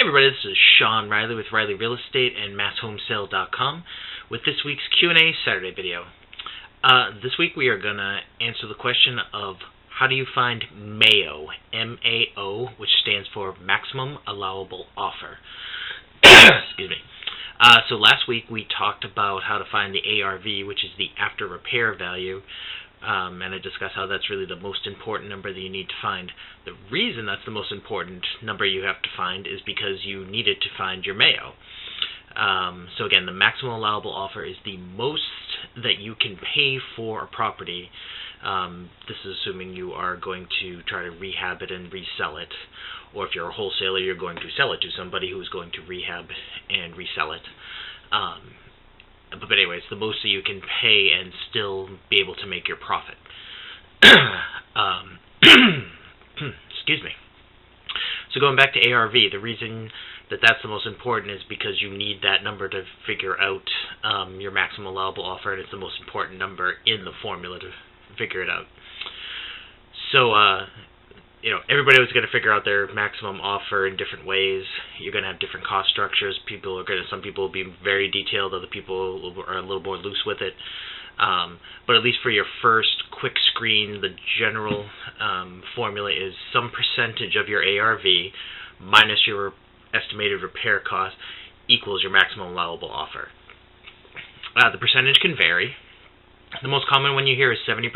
Everybody, this is Sean Riley with Riley Real Estate and MassHomesale.com with this week's Q&A Saturday video. This week we are going to answer the question of how do you find MAO, M-A-O, which stands for Maximum Allowable Offer. Excuse me. So last week we talked about how to find the ARV, which is the after repair value, and I discussed how that's really the most important number that you need to find. The reason that's the most important number you have to find is because you needed to find your MAO. So again, the maximum allowable offer is the most that you can pay for a property. This is assuming you are going to try to rehab it and resell it, or if you're a wholesaler, you're going to sell it to somebody who's going to rehab and resell it. But anyways, the most that you can pay and still be able to make your profit. Excuse me. So going back to ARV, the reason that that's the most important is because you need that number to figure out your maximum allowable offer, and it's the most important number in the formula to figure it out. So, everybody was going to figure out their maximum offer in different ways. You're going to have different cost structures. Some people will be very detailed, other people are a little more loose with it. But at least for your first quick screen, the general formula is some percentage of your ARV minus your estimated repair cost equals your maximum allowable offer. The percentage can vary. The most common one you hear is 70%,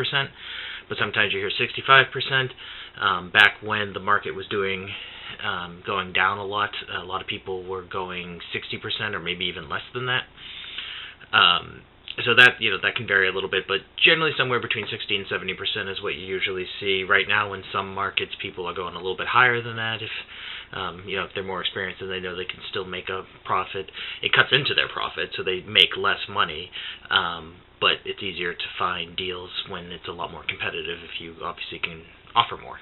but sometimes you hear 65%. Back when the market was going down a lot of people were going 60% or maybe even less than that. So that that can vary a little bit, but generally somewhere between 60 and 70% is what you usually see. Right now, in some markets, people are going a little bit higher than that. If they're more experienced and they know they can still make a profit, it cuts into their profit, so they make less money. But it's easier to find deals when it's a lot more competitive if you obviously can offer more.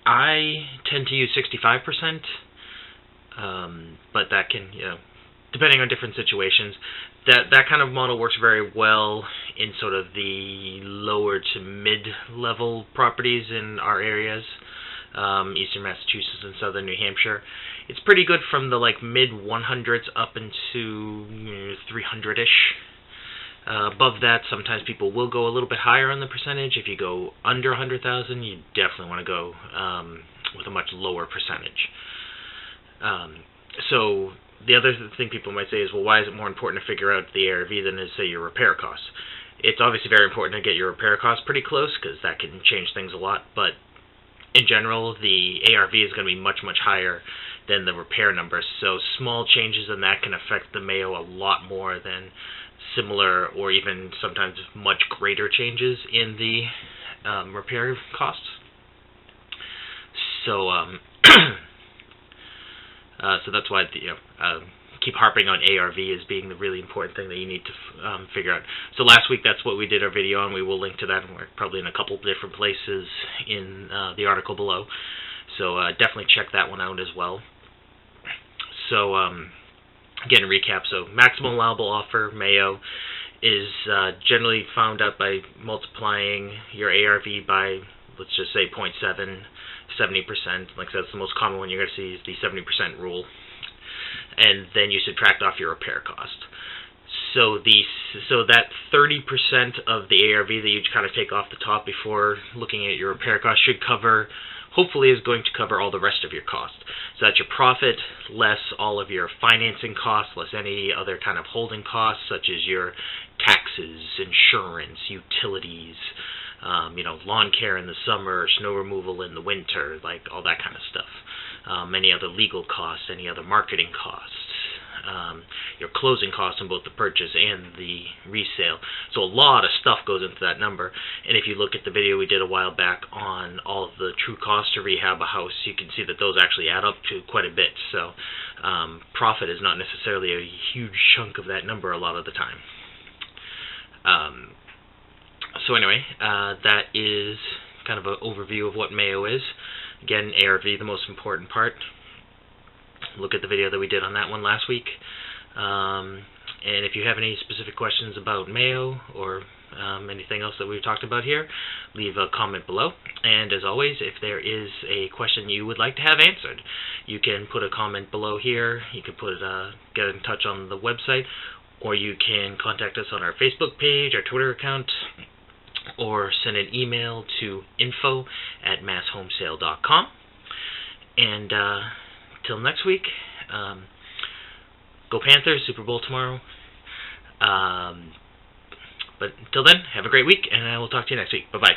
I tend to use 65%, but that can, depending on different situations, that kind of model works very well in sort of the lower to mid-level properties in our areas, eastern Massachusetts and southern New Hampshire. It's pretty good from the mid 100s up into 300-ish. Above that, sometimes people will go a little bit higher on the percentage. If you go under 100,000, you definitely want to go with a much lower percentage. So the other thing people might say is, well, why is it more important to figure out the ARV than say your repair costs? It's obviously very important to get your repair costs pretty close because that can change things a lot, but in general, the ARV is going to be much, much higher than the repair numbers. So small changes in that can affect the MAO a lot more than similar or even sometimes much greater changes in the repair costs. So, so that's why keep harping on ARV as being the really important thing that you need to figure out. So last week, that's what we did our video on. We will link to that, and we're probably in a couple different places in the article below. So definitely check that one out as well. So again, to recap, so maximum allowable offer, MAO, is generally found out by multiplying your ARV by, let's just say, 0.7, 70%. Like I said, it's the most common one you're going to see is the 70% rule. And then you subtract off your repair cost. So that 30% of the ARV that you kind of take off the top before looking at your repair cost should cover, hopefully is going to cover all the rest of your costs. So that's your profit less all of your financing costs, less any other kind of holding costs such as your taxes, insurance, utilities, lawn care in the summer, snow removal in the winter, like all that kind of stuff. Any other legal costs, any other marketing costs, your closing costs on both the purchase and the resale. So a lot of stuff goes into that number. And if you look at the video we did a while back on all of the true costs to rehab a house, you can see that those actually add up to quite a bit. So profit is not necessarily a huge chunk of that number a lot of the time. So anyway, that is kind of an overview of what MAO is. Again, ARV, the most important part. Look at the video that we did on that one last week. And if you have any specific questions about Mayo or anything else that we've talked about here, leave a comment below. And as always, if there is a question you would like to have answered, you can put a comment below here. You can get in touch on the website, or you can contact us on our Facebook page, our Twitter account, or send an email to info@masshomesale.com. And till next week, go Panthers, Super Bowl tomorrow. But until then, have a great week, and I will talk to you next week. Bye-bye.